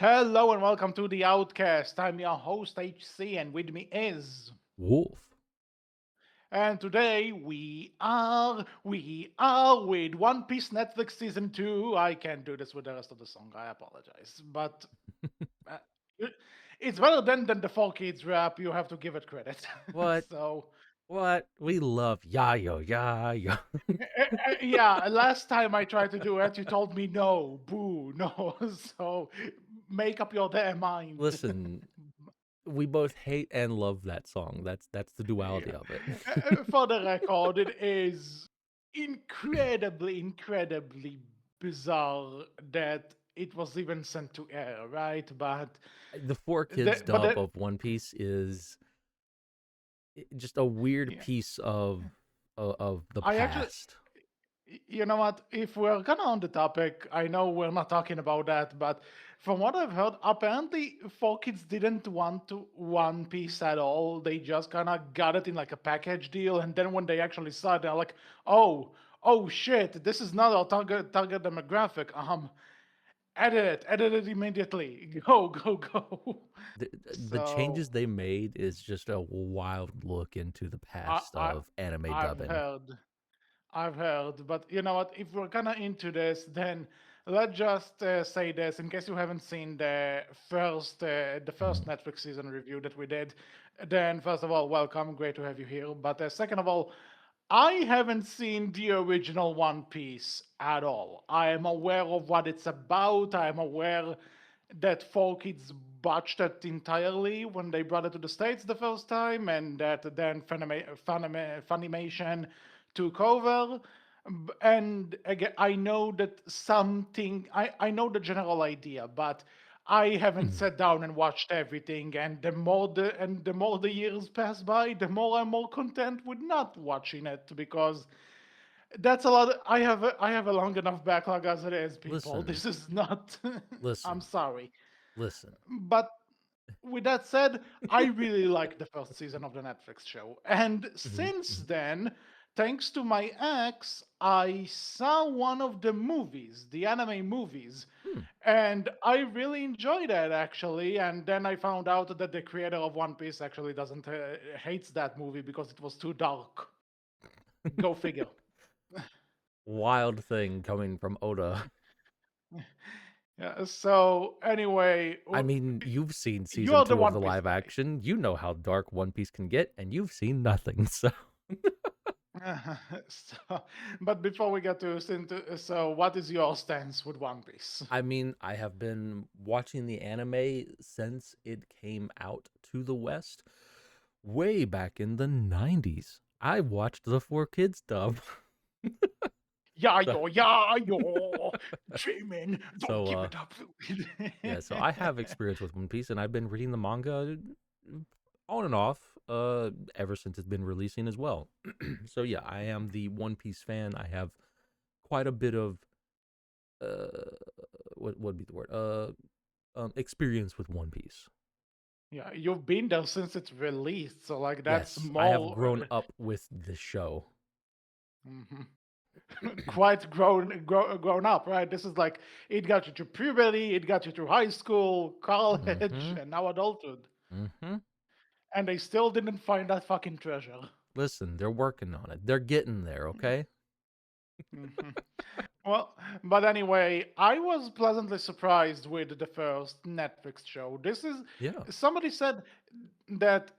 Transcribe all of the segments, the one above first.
Hello and welcome to the Outcast. I'm your host HC, and with me is. Wolf. And today we are with One Piece Netflix season 2. I can't do this with the rest of the song. I apologize, but uh, it- it's better than the Four Kids rap. You have to give it credit. What? so What? We love yayo yayo. yeah, last time I tried to do it, you told me no, boo, no. So make up your damn mind. Listen, we both hate and love that song. That's the duality Yeah. of it. For the record, it is incredibly bizarre that it was even sent to air, right? The Four The, Kids but dub the, of One Piece is just a weird yeah, piece of the I actually, past. you know what? If we're kind of on the topic, I know we're not talking about that, but from what I've heard, apparently Four Kids didn't want to One Piece at all. They just kind of got it in like a package deal, and then when they actually saw it, they're like, "Oh, oh shit, this is not our target demographic. Edit it immediately. Go." The So changes they made is just a wild look into the I, past I of anime I've dubbing. heard. I've heard, but you know what? If we're kind of into this, then let's just say this in case you haven't seen the first Netflix season review that we did. Then first of all, welcome, great to have you here. But second of all, I haven't seen the original One Piece at all. I am aware of what it's about. I am aware that Four Kids botched it entirely when they brought it to the States the first time, and that then Funimation took over. And again, I know that I know the general idea, but I haven't Mhm. sat down and watched everything. And the more the years pass by, the more I'm more content with not watching it because that's a lot. I have a long enough backlog as it is, people. Listen, This is not. I'm listen, sorry, listen. but with that said, I really like the first season of the Netflix show. And Mhm, since mhm. then, thanks to my ex, I saw one of the movies, the anime movies. Hmm. And I really enjoyed that actually. And then I found out that the creator of One Piece actually doesn't hates that movie because it was too dark. Go figure. Wild thing coming from Oda. Yeah. So anyway, I mean, you've seen season you're the 2 of One the Piece live action. You know how dark One Piece can get, and you've seen nothing. So, so, but before we get so what is your stance with One Piece? I mean, I have been watching the anime since it came out to the West way back in the 90s. I watched the Four Kids dub. so, Yeah, yo, dreaming, don't so, give it up. yeah, so I have experience with One Piece, and I've been reading the manga on and off ever since it's been releasing as well. So yeah, I am the One Piece fan. I have quite a bit of uh what would be the word experience with One Piece. Yeah, you've been there since it's released, so like that's Yes, I have more grown up with the show. mhm. Quite grown up, right? This is like it got you to puberty, it got you to high school, college, Mm-hmm. and now adulthood, Mm-hmm. and they still didn't find that fucking treasure. Listen, they're working on it. They're getting there. Okay. Mhm. Well, but anyway, I was pleasantly surprised with the first Netflix show. This is Yeah. somebody said that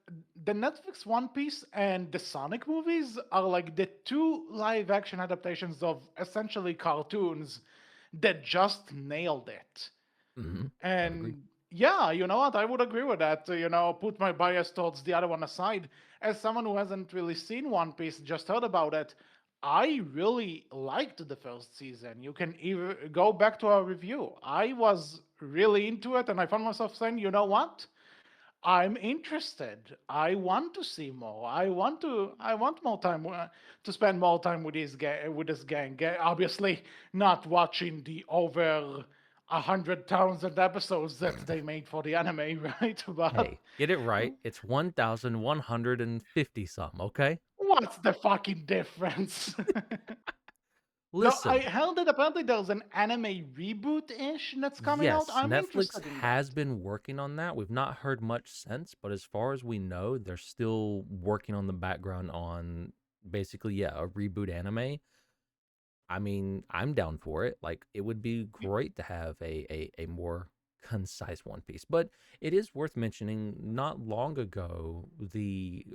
the Netflix One Piece and the Sonic movies are like the two live action adaptations of essentially cartoons that just nailed it. Mm-hmm. I would agree. And yeah, you know what? I would agree with that. Put my bias towards the other one aside. As someone who hasn't really seen One Piece, just heard about it, I really liked the first season. You can even go back to our review. I was really into it, and I found myself saying, you know what? I'm interested. I want to see more. I want more time to spend more time with this gang. Obviously, not watching the over 100,000 episodes that they made for the anime, right? But Hey, get it right. It's 1,150 some. Okay. what's the fucking difference? No, I Listen, heard that apparently there's an anime reboot-ish that's coming out. yes, I'm Netflix interested in has that. been working on that. We've not heard much since, but as far as we know, they're still working on the background on basically, yeah, a reboot anime. I mean, I'm down for it. Like, it would be great to have a more concise One Piece. But it is worth mentioning. Not long ago, the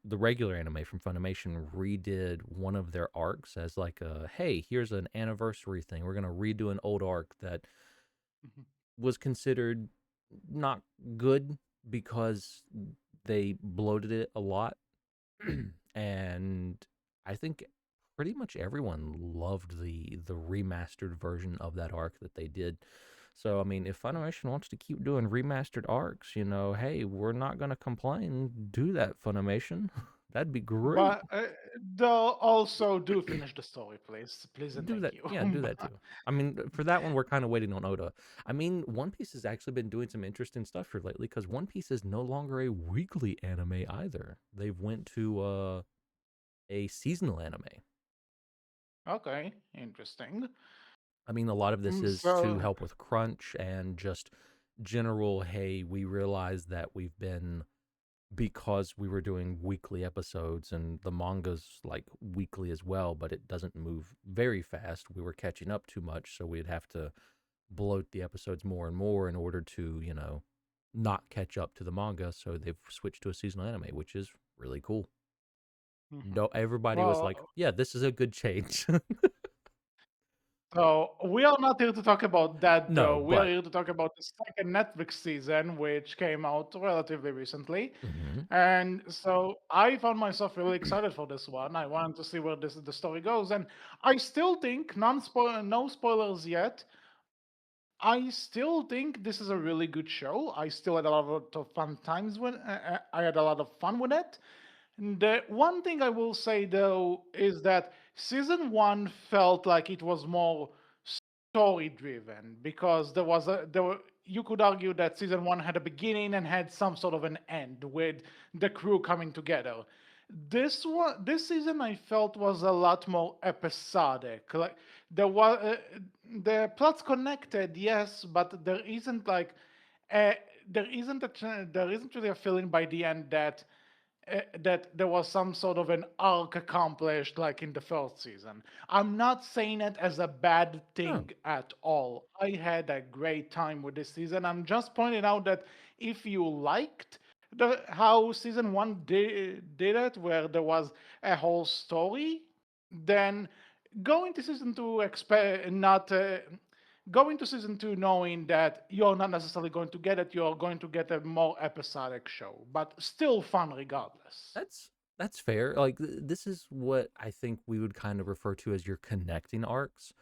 regular anime from Funimation redid one of their arcs as like a hey, here's an anniversary thing. We're gonna redo an old arc that Mhm. was considered not good because they bloated it a lot. And I think pretty much everyone loved the remastered version of that arc that they did. So I mean, if Funimation wants to keep doing remastered arcs, hey, we're not gonna complain. Do that, Funimation. That'd be great. But they'll also do finish the story, please. Please and Do thank that, you. yeah, do that too. I mean, for that one, we're kind of waiting on Oda. I mean, One Piece has actually been doing some interesting stuff here lately because One Piece is no longer a weekly anime either. They've went to a seasonal anime. Okay, interesting. I mean, a lot of this is to So, help with crunch and just general, hey, we realize that we've been, because we were doing weekly episodes and the manga's like weekly as well, but it doesn't move very fast. We were catching up too much, so we'd have to bloat the episodes more and more in order to, not catch up to the manga. So they've switched to a seasonal anime, which is really cool. mhm. No, everybody was like, Well, yeah, this is a good change. so we are not here to talk about that though. No, We are but here to talk about the second Netflix season, which came out relatively recently. mhm. And so I found myself really excited for this one. I wanted to see where the story goes, and I still think no spoilers yet. I still think this is a really good show. I still had a lot of fun times when I had a lot of fun with it. The one thing I will say though is that season one felt like it was more story driven because there were you could argue that season one had a beginning and had some sort of an end with the crew coming together. This season I felt was a lot more episodic. Like there was the plots connected, yes, but uh, there isn't really a feeling by the end that there was some sort of an arc accomplished like in the first season. I'm not saying it as a bad Oh, thing at all. I had a great time with this season. I'm just pointing out that if you liked how season one did it, where there was a whole story, then go into season two expect not go into season two knowing that you're not necessarily going to get it. You're going to get a more episodic show, but still fun regardless. that's fair. Like this is what I think we would kind of refer to as your connecting arcs,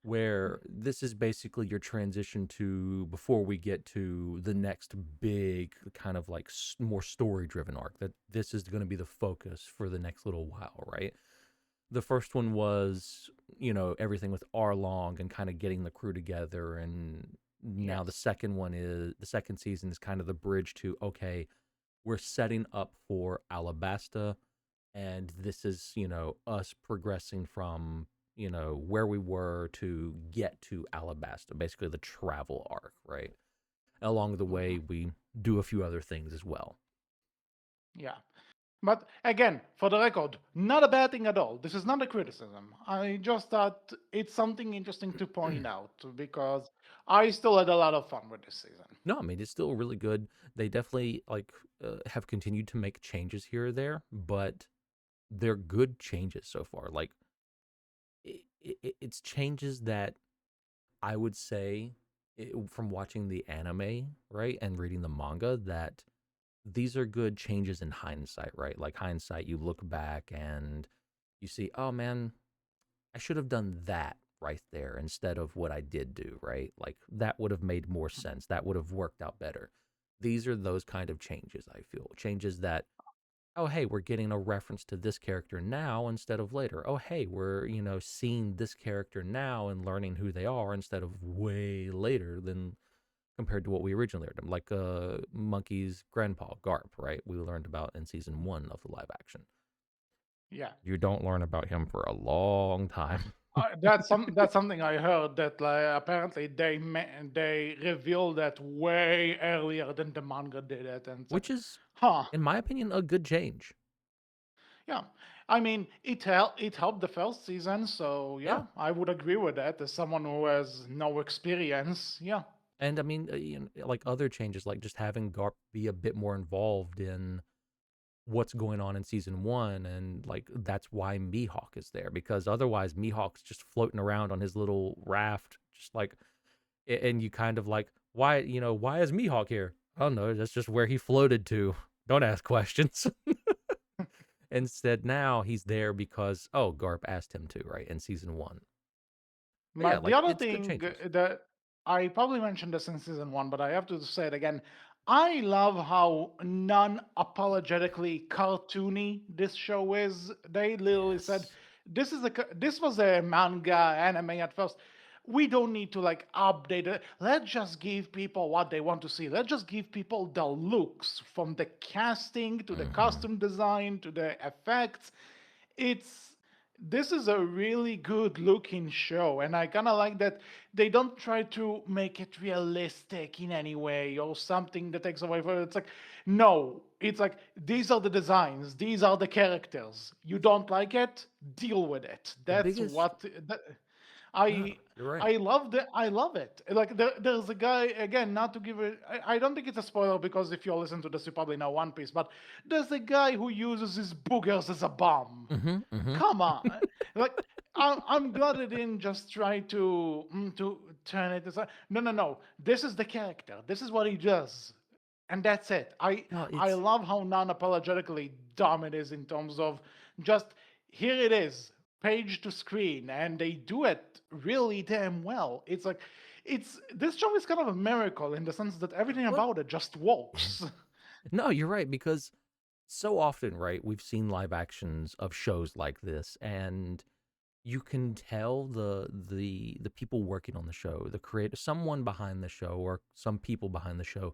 where this is basically your transition to before we get to the next big kind of like more story driven arc. That this is going to be the focus for the next little while, right? The first one was, everything with Arlong and kind of getting the crew together. And now Yes. the second season is kind of the bridge to, okay, we're setting up for Alabasta. And this is, us progressing from, where we were to get to Alabasta, basically the travel arc, right? Along the way, Mhm. we do a few other things as well. Yeah. But again, for the record, not a bad thing at all. This is not a criticism. I just thought it's something interesting to point out because I still had a lot of fun with this season. No, I mean it's still really good. They definitely like have continued to make changes here or there, but they're good changes so far. Like it's changes that I would say from watching the anime, right, and reading the manga, that these are good changes in hindsight, right? Like hindsight, you look back and you see, oh man, I should have done that right there instead of what I did do, right? Like that would have made more sense. That would have worked out better. These are those kind of changes, I feel. Changes that, oh, hey, we're getting a reference to this character now instead of later. Oh, hey, we're, seeing this character now and learning who they are instead of way later than compared to what we originally learned. Like Monkey's grandpa, Garp, right? We learned about in season one of the live action. Yeah. You don't learn about him for a long time. That's something I heard that like apparently they revealed that way earlier than the manga did it, and it's Which like, is, huh, in my opinion, a good change. yeah. I mean, it helped the first season, so Yeah. yeah, I would agree with that. As someone who has no experience, yeah, And I mean, like other changes, like just having Garp be a bit more involved in what's going on in season one, and like that's why Mihawk is there, because otherwise Mihawk's just floating around on his little raft, just like, and you kind of like, why, why is Mihawk here? I don't know. That's just where he floated to. Don't ask questions. Instead, now he's there because, oh, Garp asked him to, right, in season one. But yeah, but the like other it's good thing changes. that I probably mentioned this in season one, but I have to say it again. I love how non-apologetically cartoony this show is. They literally said, Yes. This was a manga anime at first. We don't need to like update it. Let's just give people what they want to see. Let's just give people the looks, from the casting to the Hmm. costume design to the effects. It's This is a really good looking show, and I kind of like that they don't try to make it realistic in any way or something that takes away from it. It's like, no, it's like, these are the designs, these are the characters. You don't like it, deal with it. The That's biggest, what that, no, I you're right. I love the I love it. Like there's a guy, again, not to give it. I don't think it's a spoiler because if you listen to this, you probably know One Piece. But there's a guy who uses his boogers as a bomb. Hmm. Hmm. Come on, like, I'm glad they didn't just try to turn it aside. No, no, no. This is the character. This is what he does, and that's it. No, I it's love how non-apologetically dumb it is in terms of just, here it is, page to screen, and they do it really damn well. It's like, it's this show is kind of a miracle in the sense that everything what? about it just Yeah. works. No, you're right, because so often, right, we've seen live actions of shows like this, and you can tell the people working on the show, the creator, someone behind the show, or some people behind the show,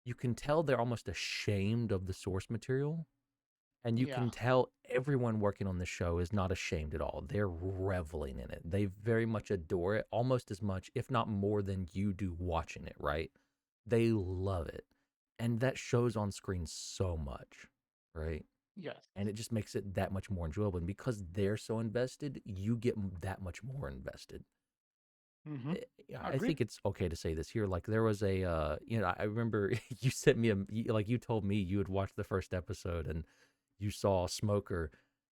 you can tell they're almost ashamed of the source material. And you Yeah, can tell everyone working on the show is not ashamed at all. They're reveling in it. They very much adore it, almost as much, if not more, than you do watching it, right? They love it. And that shows on screen so much, right? yes. And it just makes it that much more enjoyable. And because they're so invested, you get that much more invested. Mm-hmm. Yeah, I Agreed. think it's okay to say this here. Like there was a, I remember you sent me like you told me you had watched the first episode and you saw Smoker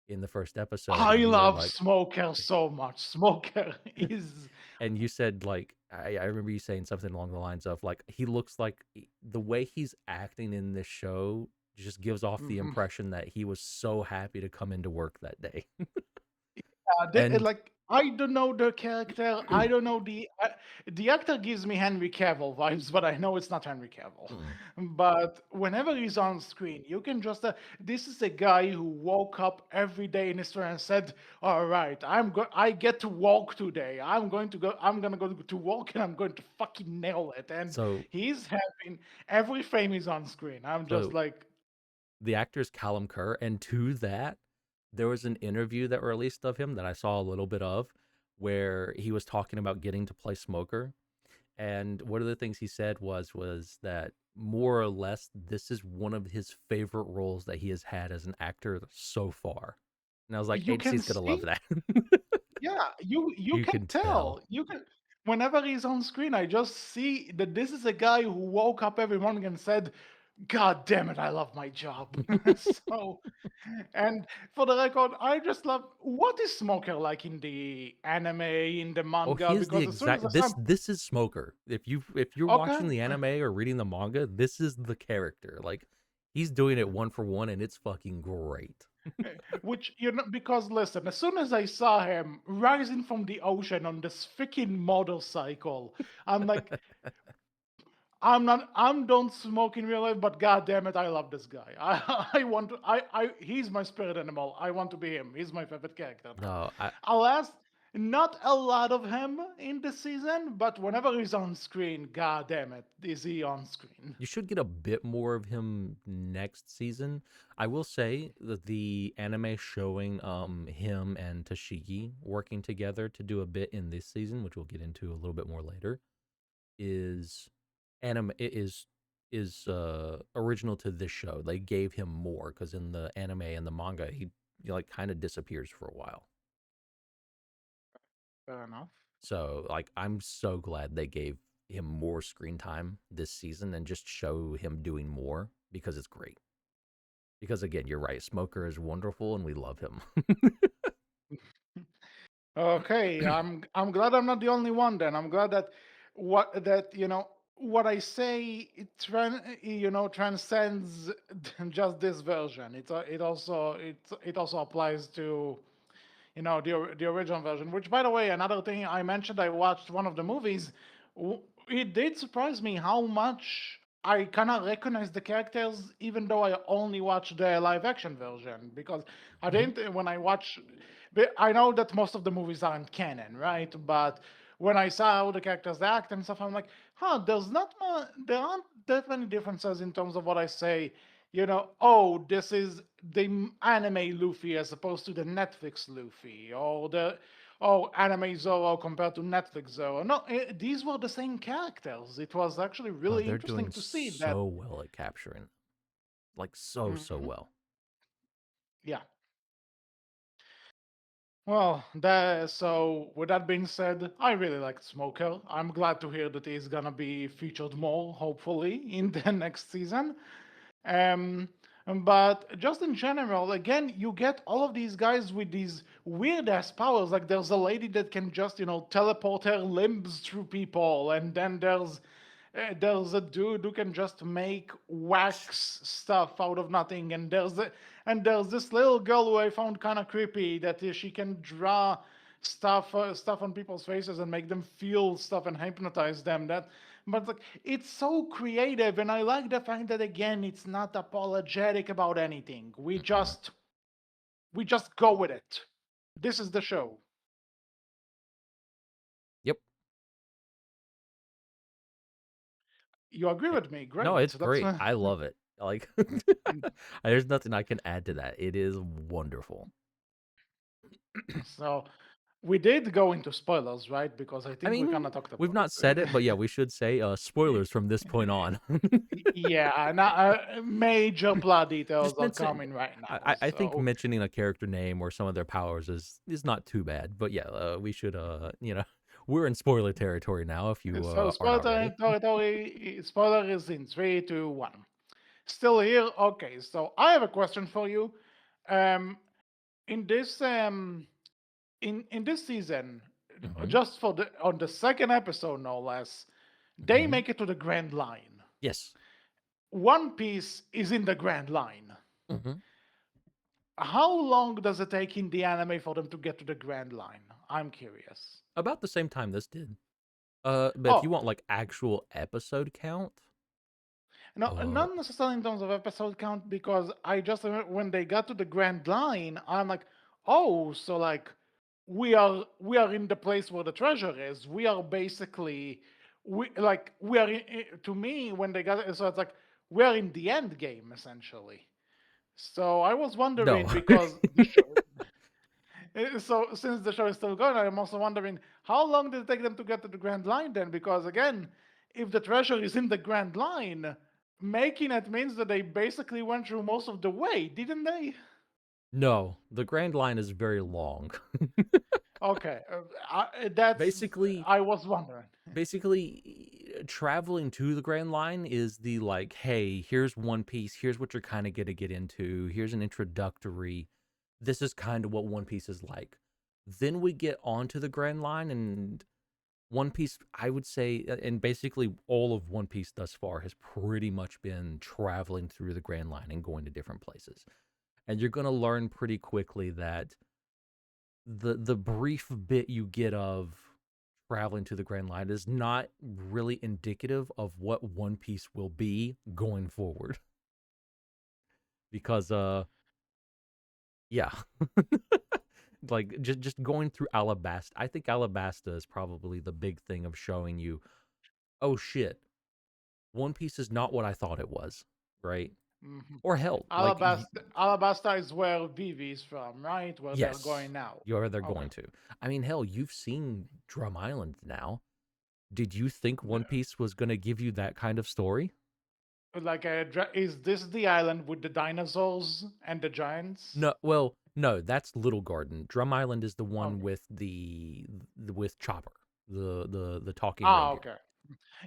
in the first episode, I and you were love like, Smoker so much. Smoker is and you said like, I remember you saying something along the lines of like, he looks like the way he's acting in this show just gives off the mhm. impression that he was so happy to come into work that day. They, And like, I don't know the character. I don't know the actor gives me Henry Cavill vibes, but I know it's not Henry Cavill. mm, But whenever he's on screen, you can just this is a guy who woke up every day in his story and said, "All right, I get to walk today. I'm gonna go to walk and I'm going to fucking nail it." And so he's having every frame he's on screen. I'm just so like, the actor is Callum Kerr, and to that, there was an interview that released of him that I saw a little bit of, where he was talking about getting to play Smoker, and one of the things he said was that more or less this is one of his favorite roles that he has had as an actor so far. And I was like, you can HC's gonna love see. that. Yeah, you You can can tell. tell. You can Whenever he's on screen, I just see that this is a guy who woke up every morning and said, "God damn it, I love my job." So, and for the record, I just love, what is Smoker like in the anime, in the Oh, manga? he is the Because as soon as I exact, saw him, this is Smoker. If you're okay, watching the anime or reading the manga, this is the character. Like he's doing it one for one, and it's fucking great. which, because listen, as soon as I saw him rising from the ocean on this freaking motorcycle, I'm like, I'm don't smoke in real life, but god damn it, I love this guy. I want to, he's my spirit animal. I want to be him. He's my favorite character now. No, I Alas, Not a lot of him in the season, but whenever he's on screen, god damn it, is he on screen? You should get a bit more of him next season. I will say that the anime showing him and Tashigi working together to do a bit in this season, which we'll get into a little bit more later, is anime original to this show. They gave him more because in the anime and the manga, he like kind of disappears for a while. Fair enough. So like I'm so glad they gave him more screen time this season and just show him doing more because it's great. Because again, you're right, Smoker is wonderful and we love him. Okay, I'm glad I'm not the only one. Then I'm glad that what I say transcends just this version. It also applies to the original version. Which, by the way, another thing I mentioned, I watched one of the movies. It did surprise me how much I kind of recognize the characters, even though I only watched the live action version. Because I Mhm. didn't when I watch. But I know that most of the movies aren't canon, right? But when I saw how the characters act and stuff, I'm like, huh, there aren't that many differences in terms of what I say. Oh, this is the anime Luffy as opposed to the Netflix Luffy, or the anime Zoro compared to Netflix Zoro. No, these were the same characters. It was actually Oh, really they're interesting doing to see that. so well at capturing, like so Mhm. well. Yeah. Well, so with that being said, I really liked Smoker. I'm glad to hear that he's gonna be featured more, hopefully, in the next season. Um, but just in general, again, you get all of these guys with these weird ass powers. Like there's a lady that can just, teleport her limbs through people, and then there's a dude who can just make wax stuff out of nothing, and there's this little girl who I found kind of creepy that she can draw stuff on people's faces and make them feel stuff and hypnotize them. But like it's so creative, and I like the fact that again it's not apologetic about anything. Mm-mm. We just go with it. This is the show. Yep. You agree Yeah. with me? No, Great. it's That's great. I love it. Like, there's nothing I can add to that. It is wonderful. so. We did go into spoilers, right? Because I I think we kind mean, of talked we've about not said it, but yeah, we should say spoilers from this point on. yeah, major plot details Just are mention. coming right now. I think So, mentioning a character name or some of their powers is not too bad. But yeah, we should we're in spoiler territory now. If you aren't spoiler already. territory. Spoiler is in three, two, one. Still here. Okay, so I have a question for you. Um, in this in this season, Hmm. just for the on the second episode, no less, they Hmm. make it to the Grand Line. Yes. One Piece is in the Grand Line. Hmm. How long does it take in the anime for them to get to the Grand Line? I'm curious. About the same time this did. But if you Oh, want like actual episode count, no, uh, not necessarily in terms of episode count, because I just remember when they got to the Grand Line, I'm like, oh, so like we are in the place where the treasure is. We are basically we are to me when they got it, so it's like we are in the end game essentially. So I was no. wondering because the show, so since the show is still going, I'm also wondering how long did it take them to get to the Grand Line then? Because again, if the treasure is in the Grand Line, making it means that they basically went through most of the way, didn't they? No, the Grand Line is very long. Okay, that's basically, I was wondering. traveling to the Grand Line is the like, hey, here's One Piece. Here's what you're kind of gonna get into. Here's an introductory. This is kind of what One Piece is like. Then we get onto the Grand Line, and One Piece, I would say, and basically all of One Piece thus far has pretty much been traveling through the Grand Line and going to different places. And you're going to learn pretty quickly that the brief bit you get of traveling to the Grand Line is not really indicative of what One Piece will be going forward. Because yeah. Like just going through Alabasta. I think Alabasta is probably the big thing of showing you, oh shit, One Piece is not what I thought it was, right? Mhm. Or hell, like Alabasta is where Vivi is from, right? Where they're yes, going now. they're Okay. going to. I mean, hell, you've seen Drum Island now. Did you think One Piece was going to give you that kind of story? Like, is this the island with the dinosaurs and the giants? No, well, no, that's Little Garden. Drum Island is the one Okay. with with Chopper, the talking Ah, reindeer. okay.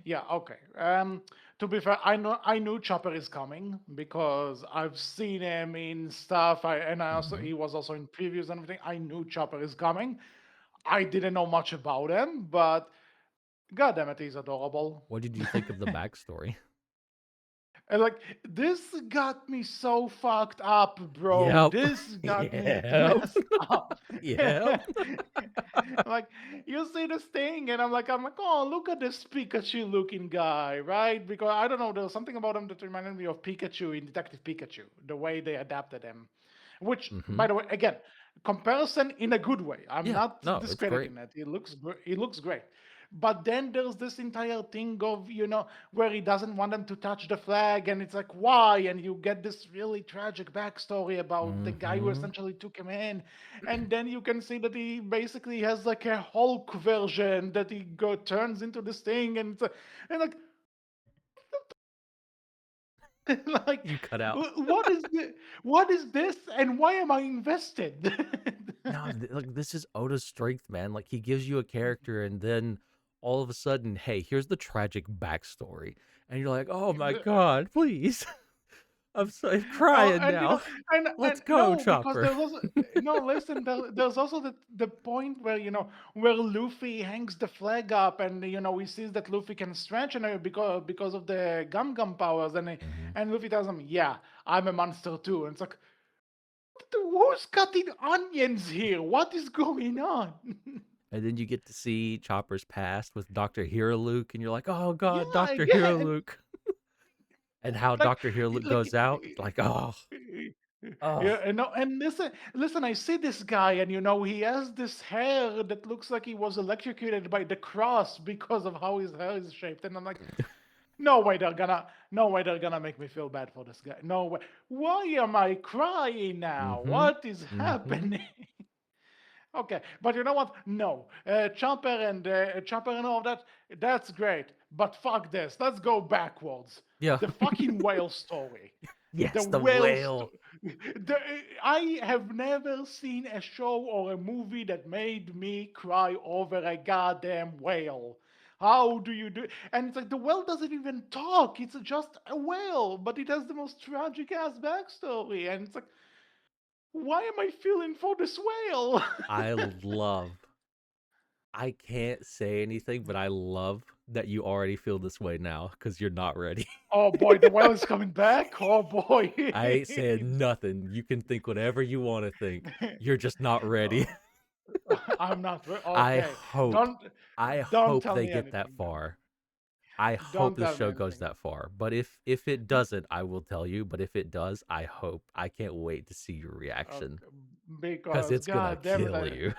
Yeah, okay. To be fair, I knew Chopper is coming because I've seen him in stuff. I also Hmm. he was also in previews and everything. I knew Chopper is coming. I didn't know much about him, but god damn it, he's adorable. What did you think of the backstory? And like this got me so fucked up, bro. Yep. This got me Yep. messed up. Yep. Like you see this thing, and I'm like, oh, look at this Pikachu looking guy, right? Because I don't know, there's something about him that reminded me of Pikachu in Detective Pikachu, the way they adapted him. Which, Hmm. by the way, again, comparison in a good way. I'm Yeah. not No, it's great. discrediting it. He looks great. But then there's this entire thing of, where he doesn't want them to touch the flag, and it's like, why? And you get this really tragic backstory about the guy who Hmm. essentially took him in. And then you can see that he basically has like a Hulk version that he turns into this thing, and like, like, You cut out. what is this, and why am I invested? No, like this is Oda's strength, man. Like he gives you a character, and then all of a sudden, hey, here's the tragic backstory, and you're like, oh my god, please, I'm Oh, crying and now. and Let's go, no, because Chopper. there's also no. Listen, there's also the point where where Luffy hangs the flag up, and he sees that Luffy can stretch, and because of the gum powers, Hmm. and Luffy tells him, "Yeah, I'm a monster too." And it's like, who's cutting onions here? What is going on? And then you get to see Chopper's past with Dr. Hero Luke, and you're like, oh god, Yeah, Dr. Hero again, Luke. And how like, Dr. Hero Luke like. goes out, like, oh, oh. Yeah, and listen. I see this guy, and he has this hair that looks like he was electrocuted by the cross because of how his hair is shaped, and I'm like, no way they're gonna make me feel bad for this guy. No way. Why am I crying now? Mm-hmm. What is Mm-hmm. happening? Okay, but you know what? No, Chopper and all that. That's great, but fuck this. Let's go backwards. Yeah. The fucking whale story. The Yes, the whale. whale. The, I have never seen a show or a movie that made me cry over a goddamn whale. How do you do it? And it's like the whale doesn't even talk. It's just a whale, but it has the most tragic ass backstory. And it's like, why am I feeling for this whale? I love. I can't say anything, but I love that you already feel this way now because you're not ready. Oh boy, the whale is coming back. Oh boy. I ain't saying nothing. You can think whatever you want to think. You're just not ready. Oh, I'm not. I Okay. hope. Don't I don't hope tell they me get that anything. far. I hope Don't the tell me show goes anything. that far. But if it doesn't, I will tell you. But if it does, I hope. I can't wait to see your reaction Okay, because because it's gonna god damn it, kill you.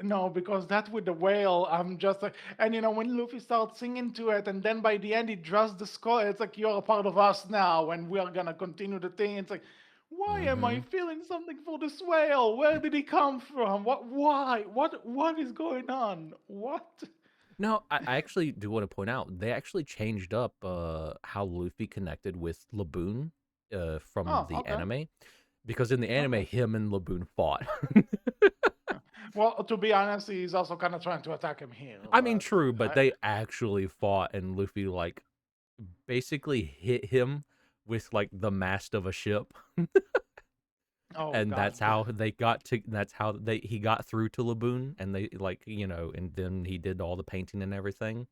no, because that with the whale, I'm just like, and when Luffy starts singing to it, and then by the end he draws the score, it's like you're a part of us now, and we are gonna continue the thing. It's like, why am I Hmm. feeling something for this whale? Where did he come from? What? Why? What is going on? What? No, I actually do want to point out they actually changed up how Luffy connected with Laboon from Oh, the okay, anime because in the anime okay. him and Laboon fought. Well, to be honest, he's also kind of trying to attack him here, I mean, but true, but they actually fought, and Luffy like basically hit him with like the mast of a ship, oh and god. that's how they got to. That's how they he got through to Laboon, and they like and then he did all the painting and everything.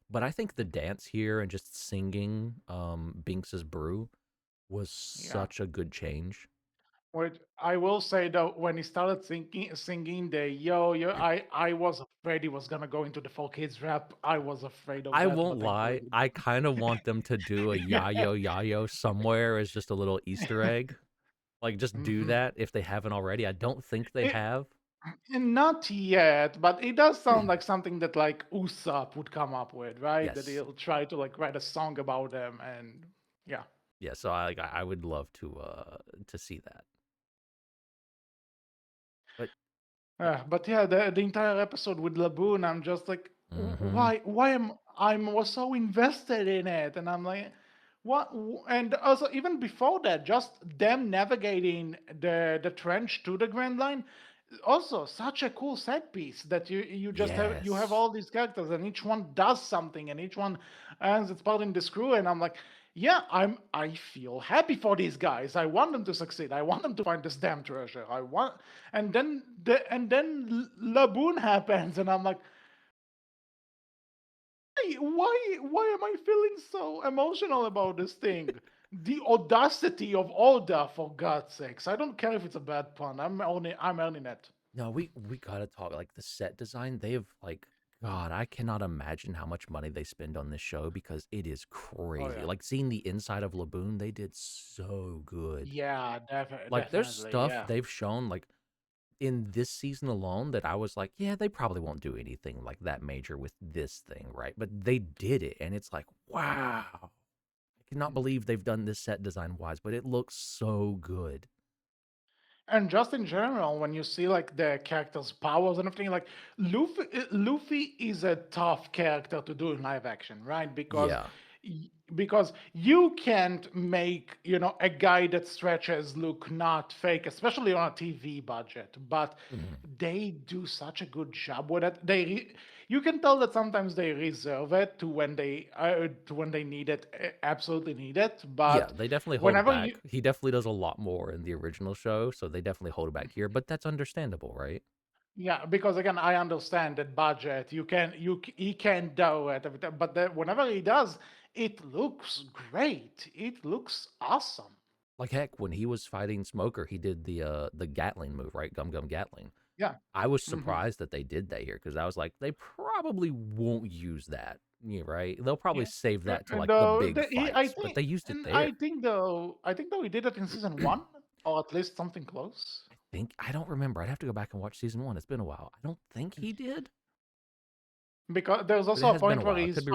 But I think the dance here and just singing Binks's brew was Yeah. such a good change. Which I will say though, when he started singing the yo yo, I was afraid he was gonna go into the 4 Kids rap. I was afraid of I that, won't but thankfully lie, I kind of want them to do a he didn't. yayo yayo somewhere as just a little Easter egg. Like just do Hmm. that if they haven't already. I don't think they It, have. Not yet, but it does sound like something that like Usopp would come up with, right? That Yes. he'll try to like write a song about them, and yeah. Yeah, so I would love to see that. But But yeah, the entire episode with Laboon, I'm just like, mhm. why am I was so invested in it, and I'm like, what? And also even before that, just them navigating the trench to the Grand Line, also such a cool set piece that you just have Yes. all these characters and each one does something and each one earns its part in this crew, and I'm like, yeah, I feel happy for these guys. I want them to succeed. I want them to find this damn treasure. I want, and then Laboon happens, and I'm like, hey, why am I feeling so emotional about this thing? The audacity of Oda, for God's sakes! I don't care if it's a bad pun. I'm owning it. No, we gotta talk like the set design. They have like God, I cannot imagine how much money they spend on this show because it is Oh crazy. yeah, Like seeing the inside of Laboon, they did so good. yeah, Like there's definitely, stuff yeah. they've shown like in this season alone that I was like, yeah, they probably won't do anything like that major with this thing, right? But they did it, and it's like, wow. I cannot believe they've done this set design wise, but it looks so good. And just in general, when you see like the characters' powers and everything, like Luffy is a tough character to do in live action, right? Yeah. Because you can't make a guy that stretches look not fake, especially on a TV budget. But Mhm. they do such a good job with it. You can tell that sometimes they reserve it to when they need it, absolutely need it. Yeah, But they definitely hold whenever you back. He definitely does a lot more in the original show, so they definitely hold it back here, but that's understandable, right? Yeah, because again, I understand that budget. He can do it, every time, but whenever he does, it looks great. It looks awesome. Like heck, when he was fighting Smoker, he did the Gatling move, right? Gum Gum Gatling. Yeah. I was Hmm. surprised that they did that here because I was like, they probably won't use that. Yeah, right. They'll probably Yeah. save that to And like the big I fights, but think, they used it and there. I think though he did it in season one, or at least something close. I don't remember. I'd have to go back and watch season one. It's been a while. I don't think he did, Because there's but it also a has been a point where while. I could be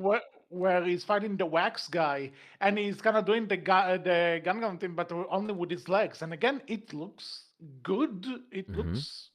wrong. where he's fighting the wax guy, and he's kind of doing the gun thing, but only with his legs. And again, it looks good. It Hmm. looks.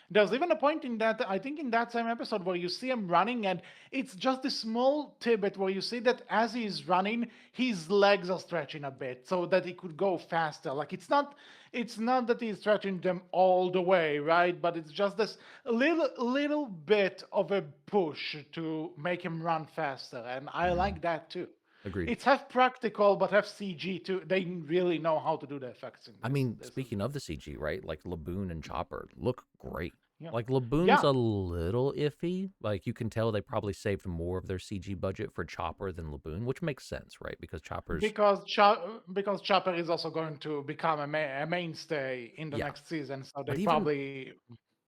There's even a point in that, I think in that same episode, where you see him running, and it's just a small tidbit where you see that as he's running, his legs are stretching a bit so that he could go faster. Like it's not that he's stretching them all the way, right? But it's just this little bit of a push to make him run faster, and I Hmm. like that too. Agreed. It's half practical, but half CG too. They really know how to do the effects in I this. mean, This is speaking of the CG, right? Like Laboon and Chopper look great. yeah, Like Laboon's yeah. a little iffy. Like you can tell they probably saved more of their CG budget for Chopper than Laboon, which makes sense, right? Because Chopper's Because Chopper is also going to become a mainstay in the yeah. next season, so they But even probably.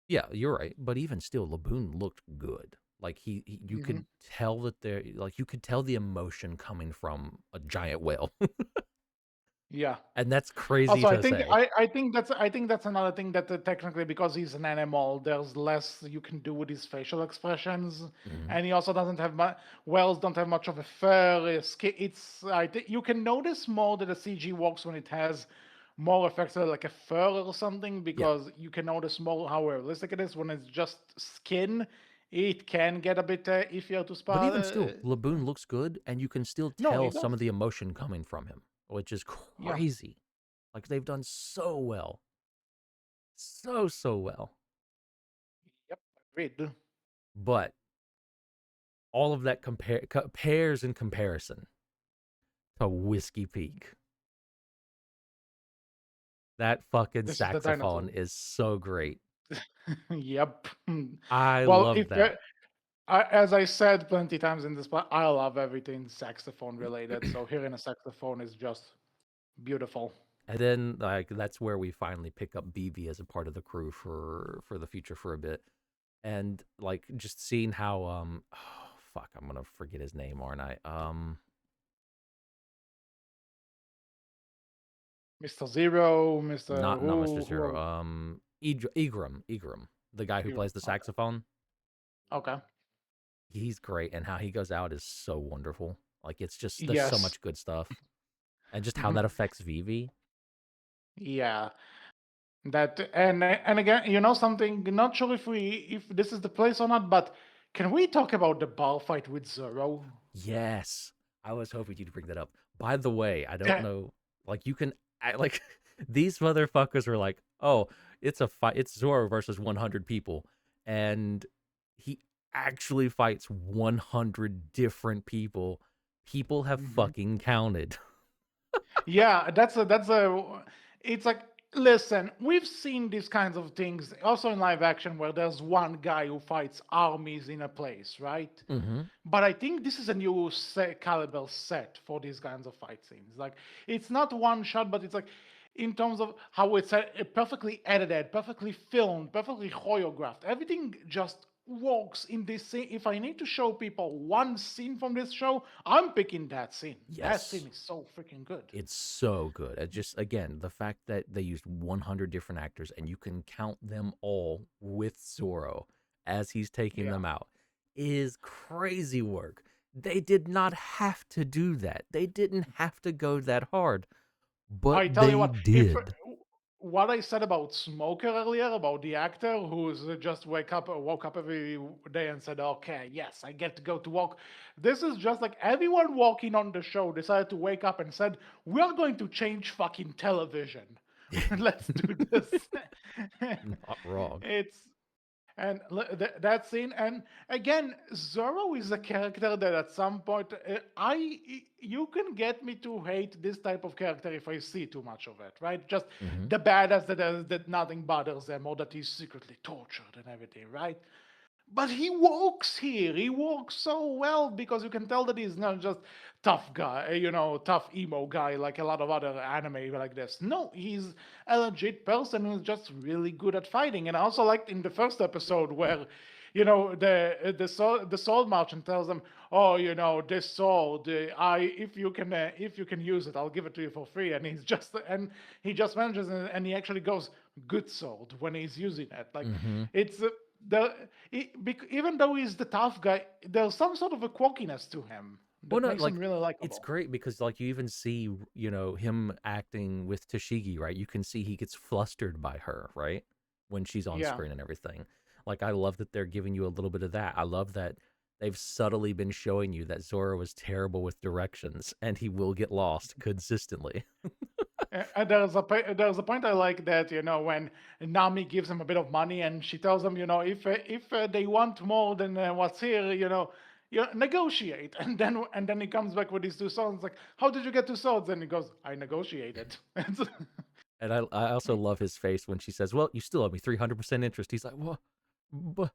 yeah, you're right. But even still, Laboon looked good. Like you Mhm. could tell that there, like you could tell the emotion coming from a giant whale, Yeah. and that's crazy Also, to say. I think that's another thing that technically, because he's an animal, there's less you can do with his facial expressions, Hmm. and he also doesn't have much. Whales don't have much of a fur. It's I think you can notice more that the CG works when it has more effects like a fur or something, Yeah, because you can notice more how realistic it is. When it's just skin, it can get a bit iffier to but spot. even still, Laboon looks good, and you can still No, tell it some does. of the emotion coming from him, which is Yeah. crazy. Like they've done so well, so well. Yep. Agreed. But all of that compares in comparison to Whiskey Peak. That fucking This is the saxophone dinosaur. is so great. Yep. I Well, love that. as I said plenty times in this, I love everything saxophone related. So hearing a saxophone is just beautiful. And then like that's where we finally pick up BB as a part of the crew for the future for a bit. And like just seeing how oh fuck, I'm gonna forget his name, aren't I? Mr. Zero, Mr. Not Mr. Who, Zero. Egram, the guy who You plays the okay? saxophone. Okay. He's great, and how he goes out is so wonderful. Like it's just there's so Yes. much good stuff, and just how Mhm. that affects Vivi. Yeah. That and again, something. Not sure if this is the place or not, but can we talk about the bar fight with Zoro? Yes, I was hoping you'd bring that up. By the way, I don't That- know. Like you can, like these motherfuckers are like, oh, it's a fight. It's Zoro versus 100 people, and he actually fights 100 different people. People have Mhm. fucking counted. Yeah, that's a. It's like, listen, we've seen these kinds of things also in live action where there's one guy who fights armies in a place, right? Mm-hmm. But I think this is a new caliber set for these kinds of fight scenes. Like, it's not one shot, but it's like, in terms of how it's perfectly edited, perfectly filmed, perfectly choreographed. Everything just works in this scene. If I need to show people one scene from this show, I'm picking that scene. That scene Yes. is so freaking good. It's so good. It just again, the fact that they used 100 different actors and you can count them all with Zorro as he's taking Yeah. them out is crazy work. They did not have to do that. They didn't have to go that hard, but I tell you they what, if did. what I said about Smoker earlier, about the actor who's just woke up every day and said, "Okay, yes, I get to go to work." This is just like everyone walking on the show decided to wake up and said, "We are going to change fucking television. Let's do this." Not wrong. It's and that scene, and again, Zorro is a character that at some point, you can get me to hate this type of character if I see too much of it, right? Just Hmm. the badass that nothing bothers them, or that he's secretly tortured and everything, right? But he works here. He works so well because you can tell that he's not just tough guy, tough emo guy like a lot of other anime like this. No, he's a legit person who's just really good at fighting. And I also liked in the first episode where, the sword merchant tells them, "Oh, this sword, if you can use it, I'll give it to you for free." And he just manages, and he actually goes, "Good sword," when he's using it. Like, Hmm. it's the even though he's the tough guy, there's some sort of a quirkiness to him Well, that no, makes him like really it's likable. great because like you even see, him acting with Tashigi, right? You can see he gets flustered by her, right? When she's on Yeah. screen and everything. Like I love that they're giving you a little bit of that. I love that they've subtly been showing you that Zoro is terrible with directions and he will get lost consistently. And there's a point I like that, when Nami gives him a bit of money and she tells him, if they want more than what's here, negotiate. And then he comes back with these two swords. Like, how did you get two swords? And he goes, I negotiated. And I also love his face when she says, "Well, you still owe me 300% interest." He's like, "What?" But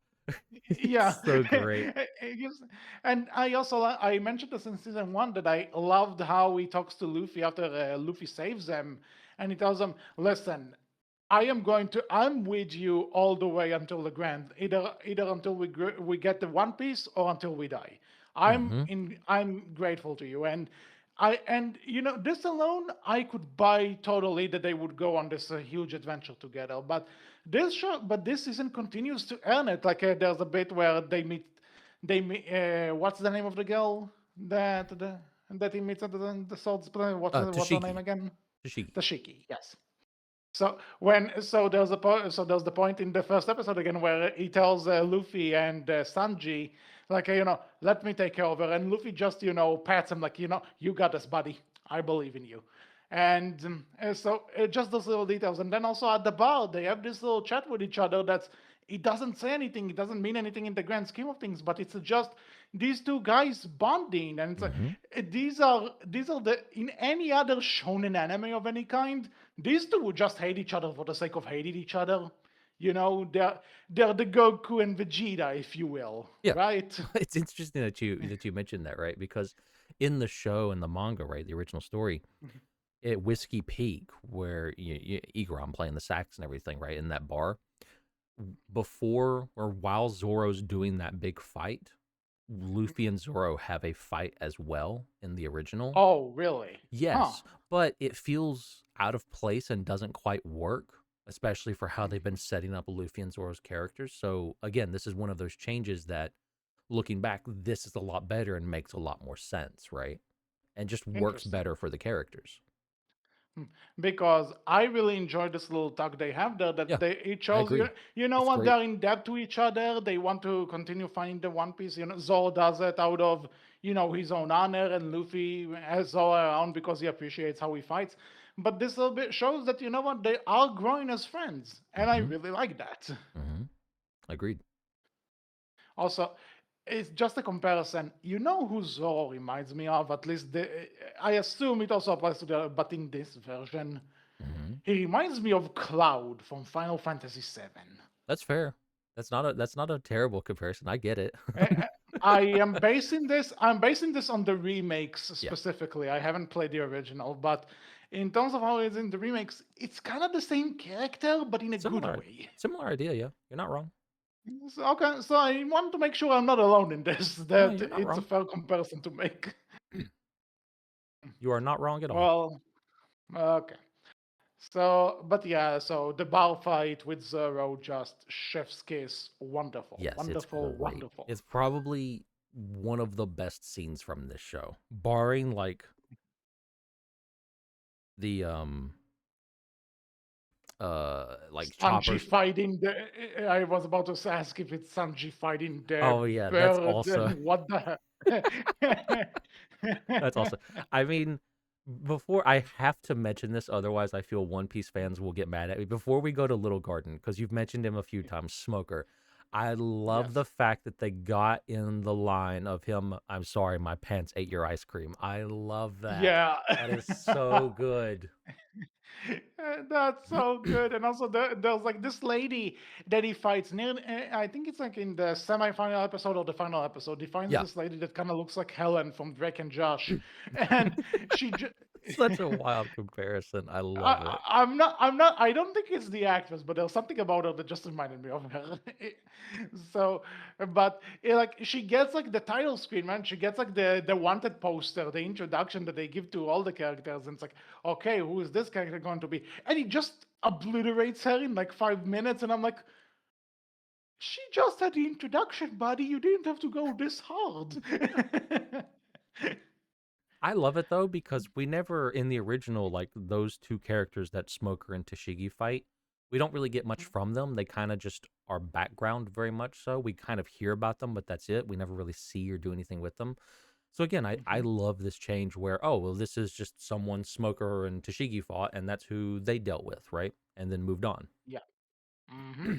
Yeah. it's so great. And I mentioned this in season one that I loved how he talks to Luffy after Luffy saves him, and he tells him, "Listen, I'm with you all the way until the grand, either until we get the One Piece or until we die. Hmm. I'm grateful to you." And this alone I could buy totally that they would go on this huge adventure together. But this season continues to earn it. Like, there's a bit where they meet. What's the name of the girl that he meets at the swords play? What's her name Tashigi. again? Tashigi. Tashiki. Yes. So there's the point in the first episode again where he tells Luffy and Sanji, like, let me take over, and Luffy just pats him like, you got this, buddy. I believe in you. And so just those little details, and then also at the bar they have this little chat with each other. That's It doesn't say anything. It doesn't mean anything in the grand scheme of things, but it's just these two guys bonding, and it's Hmm. these are the in any other shonen anime of any kind, these two would just hate each other for the sake of hating each other. They're the Goku and Vegeta, if you will, Yeah. right? It's interesting that you mentioned that, right? Because in the show and the manga, right, the original story, at Whiskey Peak, where Igor playing the sax and everything, right, in that bar, before or while Zoro's doing that big fight, Luffy and Zoro have a fight as well in the original. Oh, really? Huh? Yes, but it feels out of place and doesn't quite work especially for how they've been setting up Luffy and Zoro's characters. So again, this is one of those changes that, looking back, this is a lot better and makes a lot more sense, right? And just works Interesting. better for the characters. Hmm. Because I really enjoyed this little talk they have there. That Yeah, they it I shows you agree. you know It's what, great. they're in debt to each other. They want to continue finding the One Piece. You know, Zoro does it out of his own honor, and Luffy has Zoro around because he appreciates how he fights. But this little bit shows that what, they are growing as friends, and I Hmm. really like that. Hmm. Agreed. Also, it's just a comparison. You know who Zoro reminds me of? At least I assume it also applies to but in this version. Hmm. He reminds me of Cloud from Final Fantasy VII. That's fair. That's not a terrible comparison. I get it. Uh, uh, I'm basing this on the remakes Yeah, specifically. I haven't played the original, but in terms of how it's in the remakes, it's kind of the same character, but in a good similar, way. similar idea. Yeah, you're not wrong. So, okay, so I want to make sure I'm not alone in this. No, That you're not it's a wrong. fair comparison to make. You are not wrong at all. Well, okay. So, but yeah, so the bar fight with Zero, just chef's kiss, wonderful, Yes, it's wonderful, great. wonderful. It's probably one of the best scenes from this show, barring like the like Sanji choppers. fighting the. I was about to ask if it's Sanji fighting the Oh yeah, that's bird. also What the that's also. heck? I mean, before I have to mention this, otherwise I feel One Piece fans will get mad at me. Before we go to Little Garden, because you've mentioned him a few times, Smoker. I love the Yes. fact that they got in the line of him. I'm sorry, my pants ate your ice cream. I love that. Yeah. That is so good. That's so good. And also, there's like this lady that he fights near. I think it's like in the semi-final episode or the final episode. He finds Yeah. this lady that kind of looks like Helen from Drake and Josh, and she. Such a wild comparison. I love I, it. I'm not. I don't think it's the actress, but there's something about her that just reminded me of her. So, but like she gets like the title screen, man. She gets like the wanted poster, the introduction that they give to all the characters, and it's like, okay, who is this character going to be? And he just obliterates her in like 5 minutes, and I'm like, she just had the introduction, buddy. You didn't have to go this hard. I love it though because we never in the original like those two characters that Smoker and Tashigi fight. We don't really get much from them. They kind of just are background very much so. We kind of hear about them, but that's it. We never really see or do anything with them. So again, I Mhm. love this change where, oh, well, this is just someone Smoker and Tashigi fought, and that's who they dealt with, right? And then moved on. Yeah. Hmm.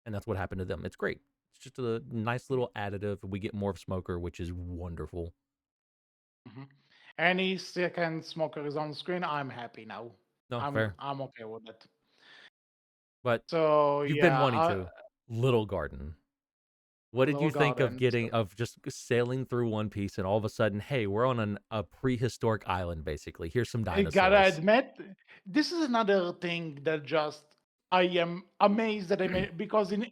And that's what happened to them. It's great. It's just a nice little additive. We get more of Smoker, which is wonderful. Hmm. Any second smoker is on screen, I'm happy now. No, I'm fair. I'm okay with it. But So you've been yeah, wanting to. Little Garden. What did Little you think of Garden. getting of just sailing through One Piece and all of a sudden, hey, we're on a prehistoric island basically. Here's some I gotta dinosaurs. admit, this is another thing that just I am amazed that I made because in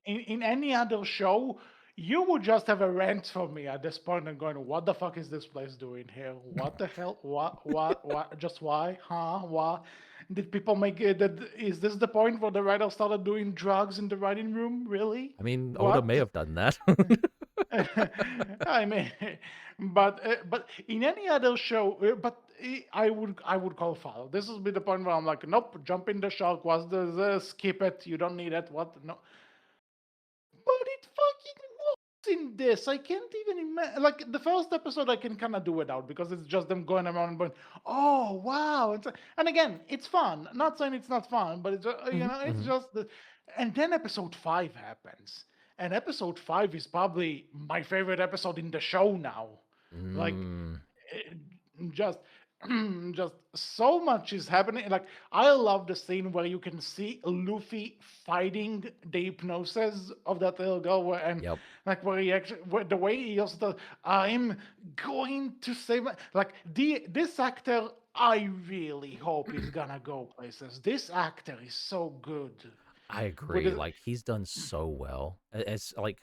any other show, you would just have a rant for me at this point and going, "What the fuck is this place doing here? What the hell? What? Just why? Huh? Why? Did people make it? That is this the point where the writer started doing drugs in the writing room? Really? I mean, Oda may What?" have done that. I mean, but in any other show, I would call foul. This will be the point where I'm like, nope, jump in the shark. What's skip it? You don't need it. What? No, but it fucking works in this. I can't even imagine. Like the first episode, I can kind of do without because it's just them going around and going, "Oh wow!" And again, it's fun. Not saying it's not fun, but it's Hmm. it's Hmm. just the. And then episode 5 happens, and episode 5 is probably my favorite episode in the show now. Like Mm, eh, just just so much is happening. Like I love the scene where you can see Luffy fighting the hypnosis of that little girl, and yep. like where he actually, the way he also does, I'm going to save like this actor. I really hope he's gonna go places. This actor is so good. I With agree. his, Like he's done so well. It's like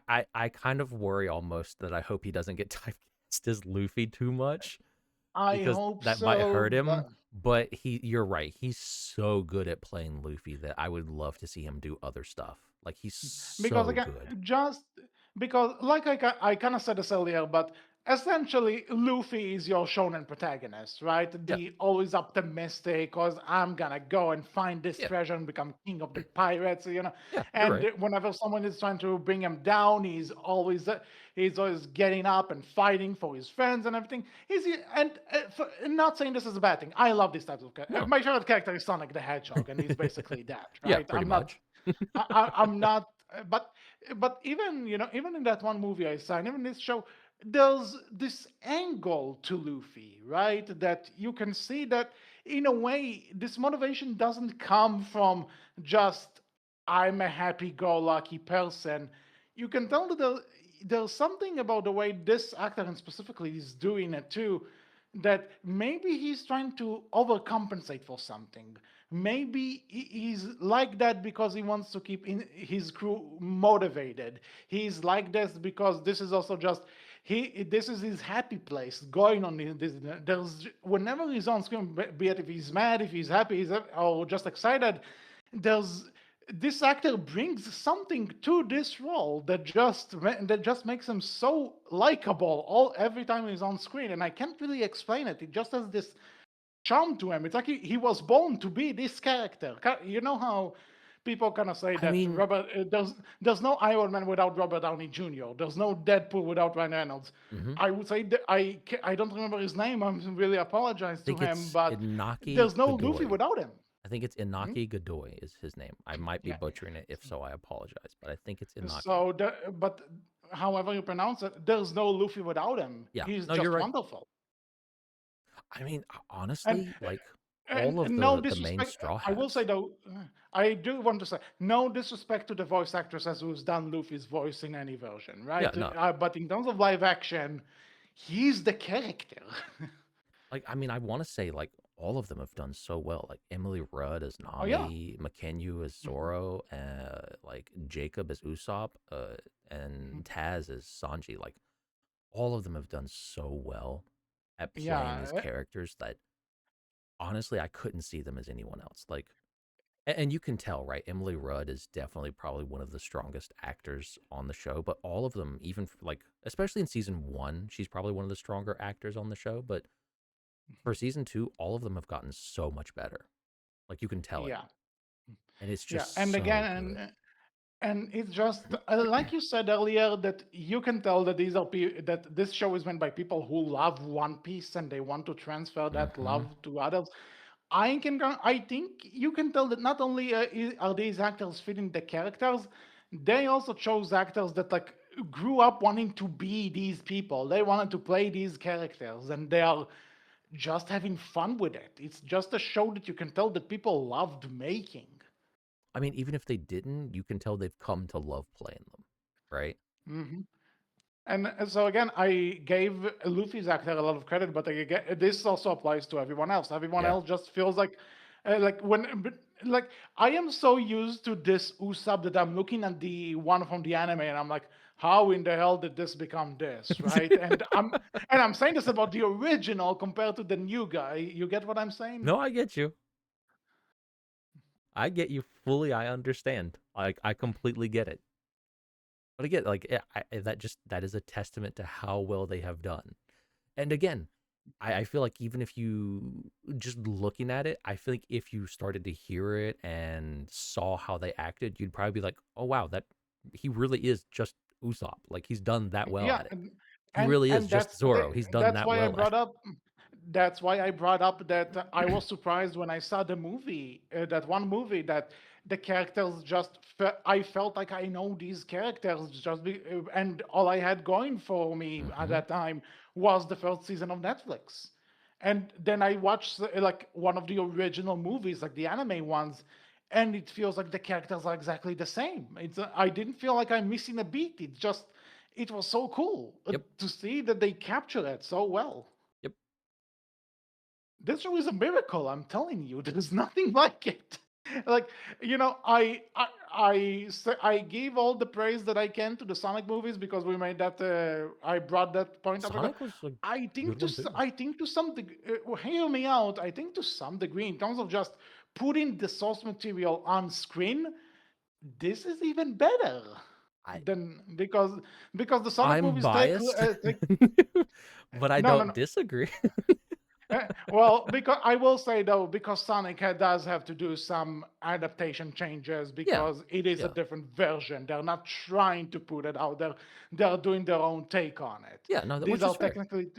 I kind of worry almost that I hope he doesn't get typecast as Luffy too much I because hope that might hurt so, him. but But you're right. He's so good at playing Luffy that I would love to see him do other stuff. Like he's because so again, good. just because like I kind of said this earlier, but essentially Luffy is your shonen protagonist, right? Yeah, The always optimistic, cause I'm gonna go and find this yeah, treasure and become king of the pirates, yeah. You're And right. whenever someone is trying to bring him down, he's always getting up and fighting for his friends and everything. Not saying this is a bad thing. I love these types of characters. No, My favorite character is Sonic the Hedgehog, and he's basically that, yeah, right? pretty much. I'm not, but even even in that one movie I saw, and even this show, there's this angle to Luffy, right? That you can see that in a way, this motivation doesn't come from just I'm a happy-go-lucky person. You can tell that there's something about the way this actor and specifically is doing it too, that maybe he's trying to overcompensate for something. Maybe he's like that because he wants to keep his crew motivated. He's like this because this is also just this is his happy place going on this. There's whenever he's on screen, be it if he's mad, if he's happy, or just excited, there's this actor brings something to this role that just makes him so likable all every time he's on screen, and I can't really explain it. It just has this charm to him. It's like he was born to be this character. You know how people kind of say I that mean, there's no Iron Man without Robert Downey Jr. There's no Deadpool without Ryan Reynolds. mhm. I would say that I don't remember his name. I'm really apologize I to think him, it's but Inaki there's no Luffy Godoy. without him. I think it's Hmm? Inaki Godoy is his name. I might be Yeah. butchering it. If so, I apologize, but I think it's Inaki. But however you pronounce it, there's no Luffy without him. Yeah. He's No, you're just right. wonderful. I mean, And honestly, like all and of no the main disrespect, Straw I will say Hats. though, I do want to say no disrespect to the voice actress who's done Luffy's voice in any version, Yeah, right? no. But in terms of live action, he's the character. Like I mean, I want to say like all of them have done so well. Like Emily Rudd as Oh yeah. Nami, McKenyu as Mhm. Zoro, like Jacob as Usopp, Mhm. and Taz as Sanji. Like all of them have done so well at playing these Yeah. characters that honestly I couldn't see them as anyone else. Like and you can tell, right? Emily Rudd is definitely probably one of the strongest actors on the show, but all of them, even like, especially in season one, she's probably one of the stronger actors on the show. But for season two, all of them have gotten so much better. Like, you can tell it. Yeah. And it's Yeah. just And again, so good. and it's just like you said earlier that you can tell that that this show is made by people who love One Piece and they want to transfer that Hmm. love to others. I think you can tell that not only are these actors fitting the characters, they also chose actors that like grew up wanting to be these people. They wanted to play these characters, and they are just having fun with it. It's just a show that you can tell that people loved making. I mean, even if they didn't, you can tell they've come to love playing them, right? Hmm. And so again, I gave Luffy's actor a lot of credit, but this also applies to everyone else. Everyone Yeah. else just feels like like I am so used to this Usopp that I'm looking at the one from the anime and I'm like, how in the hell did this become this, right? And I'm saying this about the original compared to the new guy. You get what I'm saying? No, I get you. I get you fully. I understand. I completely get it. But again, like that is a testament to how well they have done. And again, I feel like even if you just looking at it, I feel like if you started to hear it and saw how they acted, you'd probably be like, "Oh wow, that he really is just Usopp. Like he's done that well Yeah, at it. and He really is and just Zoro. He's done that's that why I well at brought up that I was surprised when I saw the movie, that one movie that the characters I felt like I know these characters and all I had going for me it." at Hmm. that time was the first season of Netflix. And then I watched like one of the original movies, like the anime ones, and it feels like the characters are exactly the same. I didn't feel like I'm missing a beat. It was so cool Yep. to see that they capture it so well. Yep. This show is a miracle. I'm telling you, there's nothing like it. Like, I gave all the praise that I can to the Sonic movies because we made that. I brought that point up ago. Sonic was a good one too. I think to some hear me out. I think to some degree, in terms of just putting the source material on screen, this is even better I than because the Sonic I'm movies biased, take but I no, no, don't no. disagree. Well, because I will say though, because does have to do some adaptation changes Yeah, because it is a yeah, different version. They're not trying to put it out there; they're doing their own take on it. yeah. No, These which is are fair. technically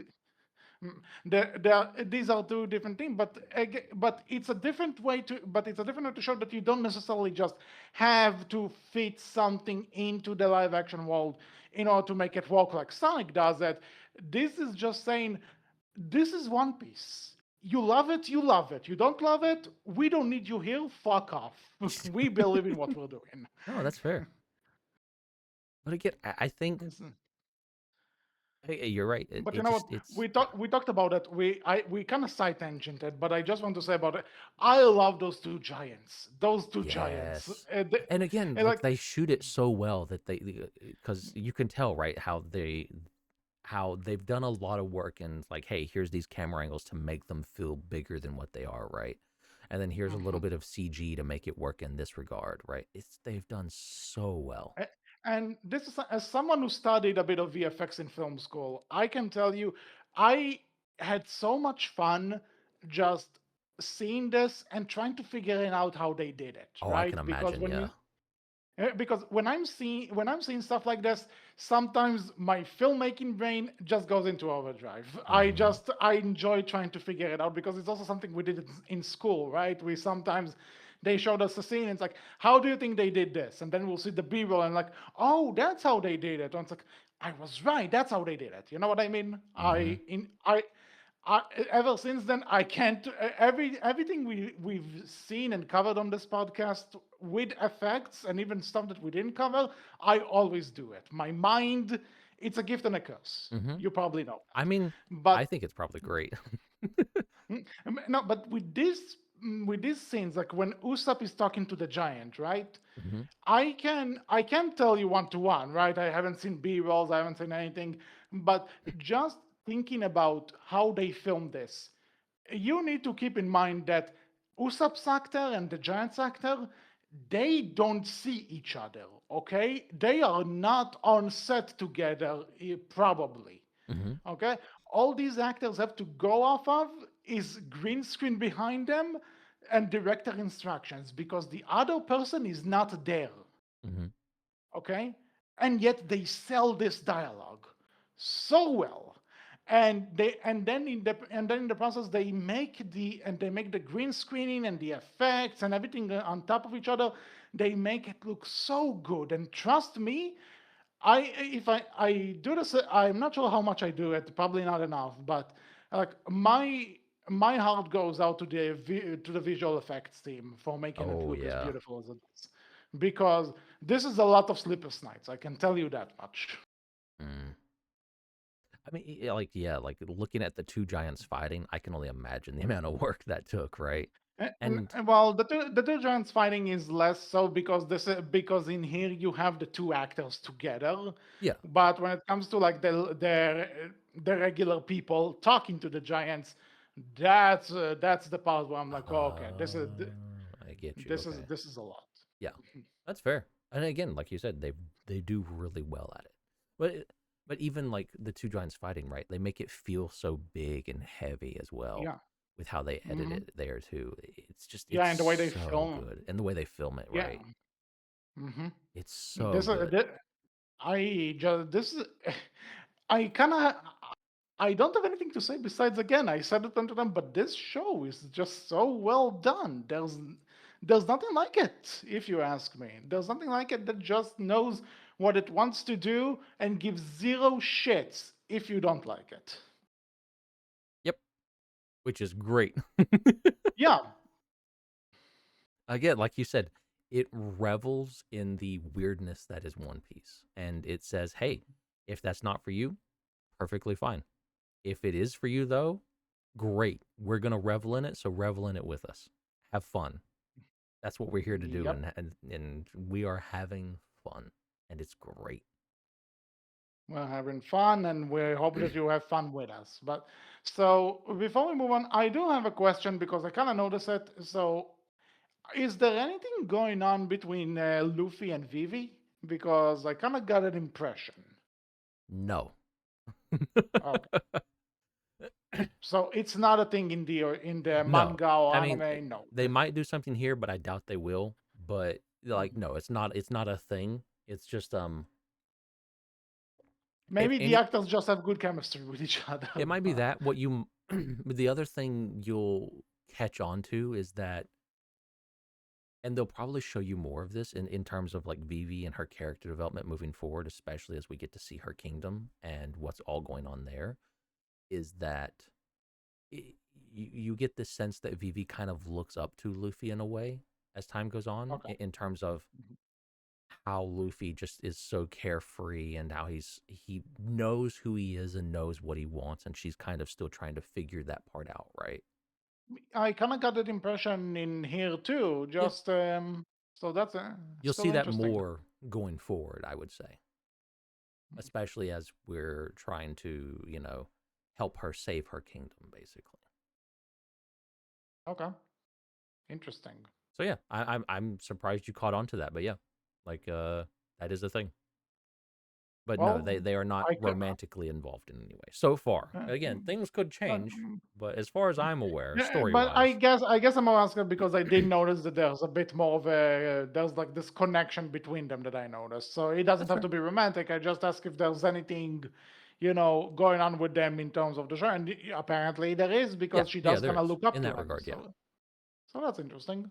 these are two different things, but it's a different way to show that you don't necessarily just have to fit something into the live action world in order to make it work like Sonic does it. This is just saying this is One Piece. You love it, you love it. You don't love it, we don't need you here. Fuck off. We believe in what we're doing. No, that's fair. But again, I think Listen, you're right. but you It know what? just it's yeah. We talked about it. We kind of side tangented, but I just want to say about it. I love those two giants. Those two giants. Yes. And again, And like like, they shoot it so well that they because you can tell right how they've done a lot of work and like, hey, here's these camera angles to make them feel bigger than what they are, right? And then here's a little mhm. bit of CG to make it work in this regard, right? It's they've done so well. And this is as someone who studied a bit of VFX in film school. I can tell you, I had so much fun just seeing this and trying to figure out how they did it, Oh, I can right? Because imagine, yeah. when I'm seeing stuff like this, sometimes my filmmaking brain just goes into overdrive. Hmm. I enjoy trying to figure it out because it's also something we did in school, right? We sometimes they showed us a scene and it's like, how do you think they did this? And then we'll see the B-roll and like, oh, that's how they did it. And it's like, I was right. That's how they did it. You know what I mean? Hmm. I, ever since then, I can't. Everything we've seen and covered on this podcast with effects and even stuff that we didn't cover, I always do it. My mind, it's a gift and a curse. Hmm. You probably know I mean, that. I But think it's probably great. no, but with these scenes, like when Usopp is talking to the giant, right? Hmm. I can tell you one to one, right? I haven't seen B rolls, I haven't seen anything, but just thinking about how they filmed this, you need to keep in mind that Usopp's actor and the Giants actor, they don't see each other, okay? They are not on set together, probably. Hmm. Okay, all these actors have to go off of is green screen behind them and director instructions because the other person is not there. Hmm. Okay, and yet they sell this dialogue so well, and then in the process they make the green screening and the effects and everything on top of each other. They make it look so good, and trust me, I do this, I'm not sure how much I do it. Probably not enough, but like my heart goes out to to the visual effects team for making it Oh look as yeah. beautiful as it is, because this is a lot of sleepless nights. I can tell you that much. Mm. I mean, like yeah, like looking at the two giants fighting, I can only imagine the amount of work that took, right? And Well, the two giants fighting is less so because because in here you have the two actors together, yeah. but when it comes to like the regular people talking to the giants, that's the part where I'm like, oh, okay, I get you. Okay. this is a lot. Yeah, that's fair. And again, like you said, they do really well at it. But even like the two giants fighting, right? They make it feel so big and heavy as well Yeah. with how they edit Hmm. it there too. Yeah, It's and the way they so film. good, and the way they film it, Yeah. right? Hmm. It's so This, good. this I just this is I kind of I don't have anything to say besides again I said it unto them, but this show is just so well done. There's nothing like it, if you ask me. There's nothing like it that just knows what it wants to do and gives zero shits if you don't like it. Yep, which is great. Yeah. Again, like you said, it revels in the weirdness that is One Piece, and it says, "Hey, if that's not for you, perfectly fine. If it is for you, though, great. We're gonna revel in it, so revel in it with us. Have fun." That's what we're here to do, Yep. and we are having fun, and it's great. We're having fun, and we hope that you have fun with us. But so before we move on, I do have a question because I kind of noticed it. So, is there anything going on between Luffy and Vivi? Because I kind of got an impression. No. Okay, so it's not a thing in the No. manga or I mean, anime. No. they might do something here, but I doubt they will. But like, Mhm. no, it's not a thing. It's just if Maybe the any, actors just have good chemistry with each other. it might be But that what you. But the other thing you'll catch on to is that, and they'll probably show you more of this in terms of like Vivi and her character development moving forward, especially as we get to see her kingdom and what's all going on there. Is that you get this sense that Vivi kind of looks up to Luffy in a way as time goes on, okay. in terms of Mhm. how Luffy just is so carefree and how he knows who he is and knows what he wants, and she's kind of still trying to figure that part out, right? I kind of got that impression in here too. Yeah, Just so that's you'll see still that interesting. more going forward, I would say, especially as we're trying to, help her save her kingdom, basically. Okay, interesting. So yeah, I'm surprised you caught on to that, but yeah, like that is a thing. But no, they Well, they are not I could. romantically involved in any way so far. Uh, Again, things could uh, change, mm, but as far as I'm aware, yeah, story but I wise, guess I guess I'm asking because I did notice that there's a bit more of a there's like this connection between them that I noticed. So it doesn't that's have fair. to be romantic. I just ask if there's anything, going on with them in terms of the show, and apparently there is Yeah, because she yeah, does there kind of is look up in to that him. regard. Yeah, So that's interesting.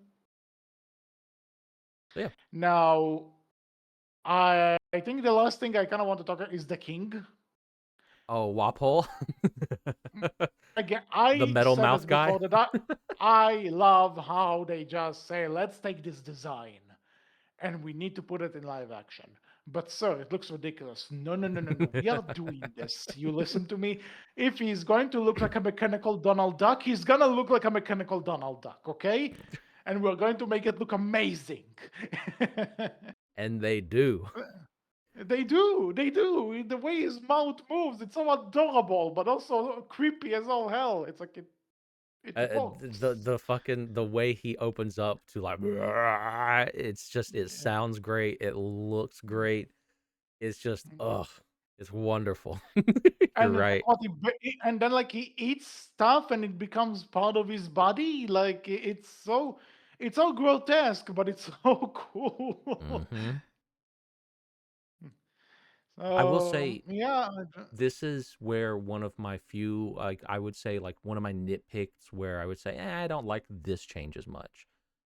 so yeah. Now, I think the last thing I kind of want to talk about is the king. Oh, Wapole, Again, the I metal said mouth it guy. before that I love how they just say, let's take this design and we need to put it in live action. But sir, it looks ridiculous. No, no, no, no, no. We are doing this. You listen to me. If he's going to look like a mechanical Donald Duck, he's gonna look like a mechanical Donald Duck, okay? And we're going to make it look amazing. And they do. They do, they do. The way his mouth moves, it's so adorable, but also creepy as all hell. It's like it The works. fucking the way he opens up to like, it's just it sounds great. It looks great. It's just it's wonderful. You're And then right. and then like he eats stuff and it becomes part of his body. Like it's so grotesque, but it's so cool. Hmm. I will So say yeah, this is where one of my few, like I would say, like one of my nitpicks where I would say, I don't like this change as much,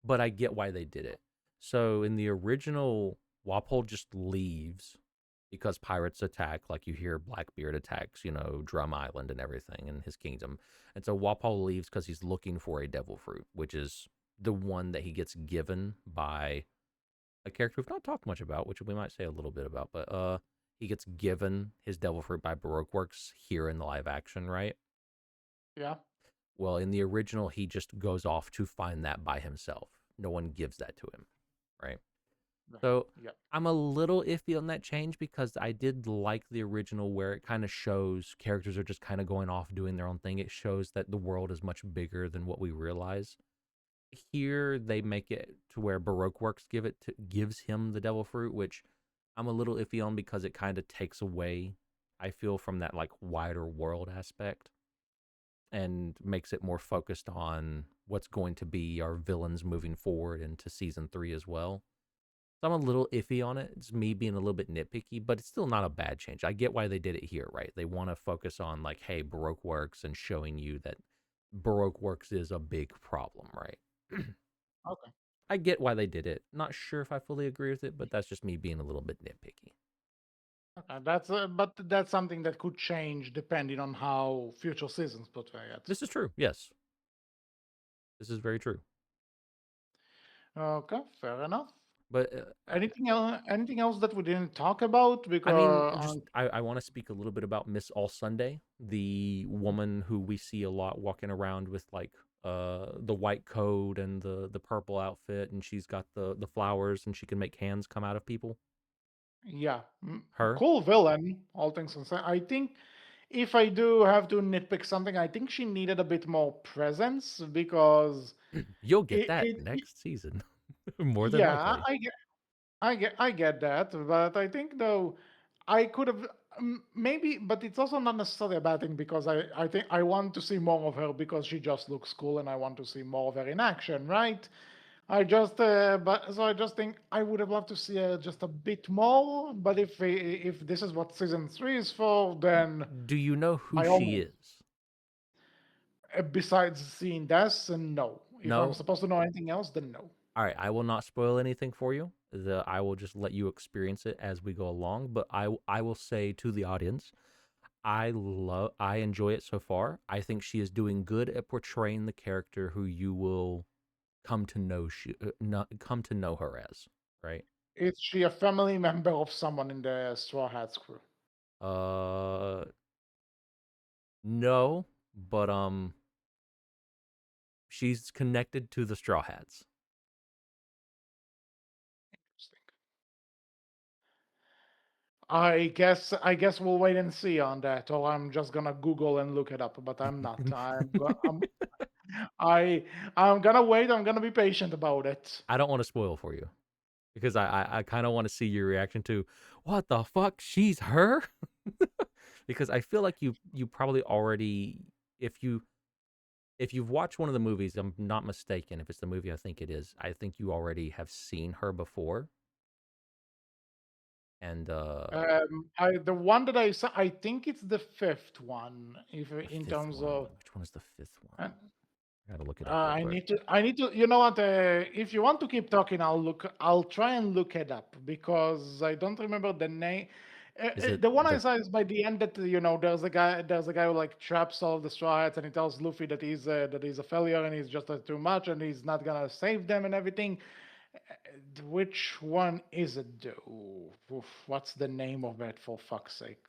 but I get why they did it. So in the original, Walpole just leaves because pirates attack, like you hear Blackbeard attacks, Drum Island and everything in his kingdom. And so Walpole leaves because he's looking for a devil fruit, which is the one that he gets given by a character we've not talked much about, which we might say a little bit about, but he gets given his devil fruit by Baroque Works here in the live action, right? yeah, Well, in the original, he just goes off to find that by himself. No one gives that to him, right? yeah, So yeah. I'm a little iffy on that change because I did like the original where it kind of shows characters are just kind of going off doing their own thing. It shows that the world is much bigger than what we realize. Here they make it to where Baroque Works gives him the devil fruit, which I'm a little iffy on because it kind of takes away, I feel, from that like wider world aspect and makes it more focused on what's going to be our villains moving forward into season 3 as well. So I'm a little iffy on it. It's me being a little bit nitpicky, but it's still not a bad change. I get why they did it here, right? They want to focus on like, hey, Baroque Works and showing you that Baroque Works is a big problem, right? Okay, I get why they did it. Not sure if I fully agree with it, but that's just me being a little bit nitpicky. okay. But that's something that could change depending on how future seasons portray it. This is true. Yes, this is very true. Okay, fair enough. But Anything else that we didn't talk about? I mean, Because just I want to speak a little bit about Miss All Sunday, the woman who we see a lot walking around with like the white coat and the purple outfit, and she's got the flowers, and she can make hands come out of people. yeah, Her. cool villain. All things considered, I think if I do have to nitpick something, I think she needed a bit more presence because You'll get it, that it next season, more than yeah, likely. I get that, but I think though I could have maybe, but it's also not necessarily a bad thing because I think I want to see more of her because she just looks cool and I want to see more of her in action, right? But so I just think I would have loved to see her just a bit more. But if this is what season three is for, then Do you know who by she all is? besides seeing this, no. If I'm No. supposed to know anything else, then no. All right, I will not spoil anything for you. I will just let you experience it as we go along. But I will say to the audience, I enjoy it so far. I think she is doing good at portraying the character who you will come to know her as, right? Is she a family member of someone in the Straw Hats crew? Uh, no, but she's connected to the Straw Hats. Interesting. I guess we'll wait and see on that, or I'm just gonna Google and look it up. But I'm not. I I'm gonna wait. I'm gonna be patient about it. I don't want to spoil for you because I kind of want to see your reaction to what the fuck she's her because I feel like you probably already if you if you've watched one of the movies, I'm not mistaken. If it's the movie I think it is, I think you already have seen her before. And The one that I saw, I think it's the fifth one. If the in fifth terms one, of, which one is the fifth one? uh, I gotta look it up real quick. I need to. You know what? If you want to keep talking, I'll look. I'll try and look it up because I don't remember the name. Is it The one I the saw is by the end that there's a guy who like traps all of the Straw Hats and he tells Luffy that he's a failure and he's just too much and he's not gonna save them and everything. Which one is it though? Oof, what's the name of it for fuck's sake?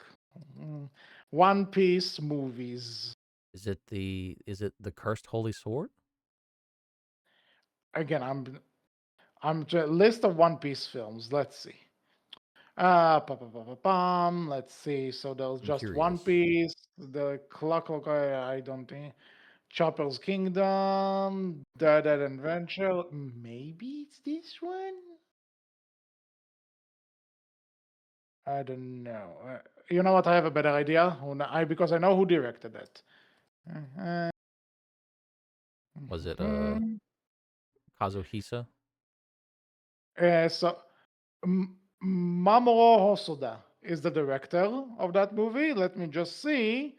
Mm, One Piece movies. is it the cursed holy sword? Again, list of One Piece films. Let's see. Let's see. So there's I'm just One curious. Piece, the Clockwork. I don't think. Chopper's Kingdom, Dead Adventure. Maybe it's this one. I don't know. You know what? I have a better idea. Because I know who directed it. Uh, Was it mhm. Kazuhisa? So Mamoru Hosoda is the director of that movie. Let me just see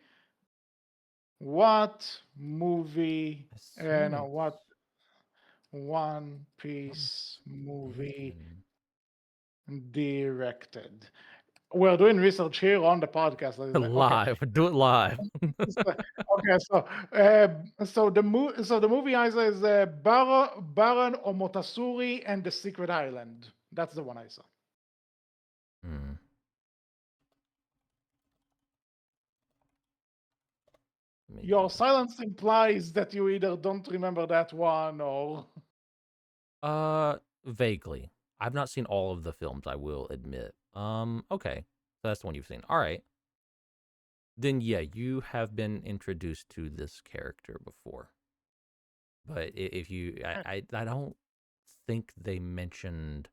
what movie I and swear it's what One not Piece movie mistaken. directed. We're doing research here on the podcast. Okay. Live, do it live. Okay, so the movie Isa is Baron Omotasuri and the Secret Island. That's the one I saw. Hmm, Your maybe. silence implies that you either don't remember that one or Vaguely. I've not seen all of the films, I will admit. Okay. So that's the one you've seen. All right. Then yeah, you have been introduced to this character before. But if you I don't think they mentioned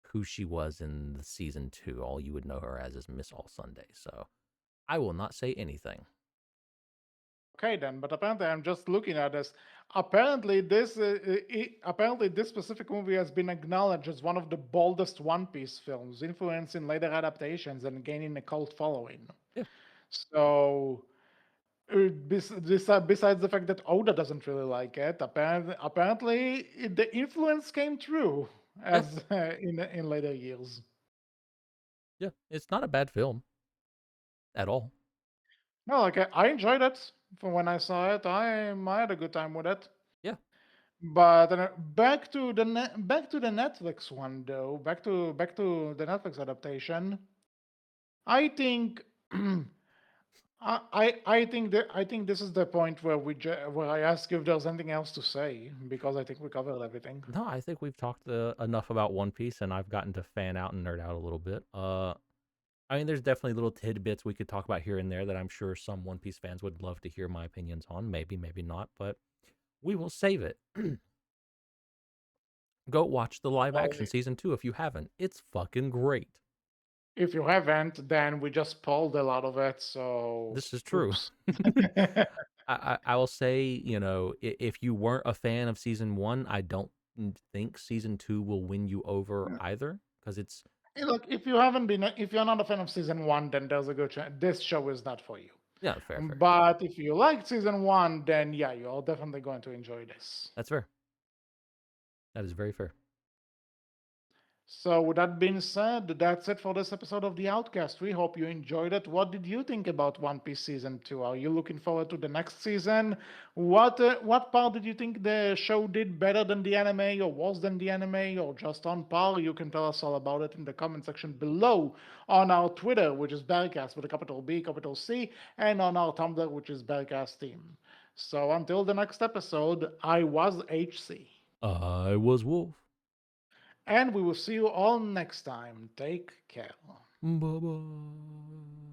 who she was in the season 2. All you would know her as is Miss All Sunday. So, I will not say anything. okay then. But apparently, I'm just looking at this. Apparently this specific movie has been acknowledged as one of the boldest One Piece films, influencing later adaptations and gaining a cult following. Yeah. So besides the fact that Oda doesn't really like it, apparently the influence came through Yeah. as in later years. Yeah. It's not a bad film at all. No, like I enjoyed it from when I saw it. I had a good time with it. Yeah. But back to the Netflix one though. Back to the Netflix adaptation. I think I think this is the point where where I ask if there's anything else to say because I think we covered everything. No, I think we've talked enough about One Piece, and I've gotten to fan out and nerd out a little bit. I mean, there's definitely little tidbits we could talk about here and there that I'm sure some One Piece fans would love to hear my opinions on. Maybe, maybe not, but we will save it. Go watch the live Well, action season 2 if you haven't. It's fucking great. if you haven't, then we just pulled a lot of it. So, This is true. oops. I will say, you know, if you weren't a fan of season 1, I don't think season 2 will win you over either because it's Hey, look, if you haven't been, if you're not a fan of season one, then there's a good chance this show is not for you. yeah, fair, fair. But if you liked season one, then yeah, you're definitely going to enjoy this. That's fair. That is very fair. So, with that being said, that's it for this episode of The Outcast. We hope you enjoyed it. What did you think about One Piece Season 2? Are you looking forward to the next season? What part did you think the show did better than the anime, or worse than the anime, or just on par? You can tell us all about it in the comment section below on our Twitter, which is Berkcast with a capital B, capital C, and on our Tumblr, which is Berkcast Team. So, until the next episode, I was HC. I was Wolf. And we will see you all next time. Take care. Bye bye.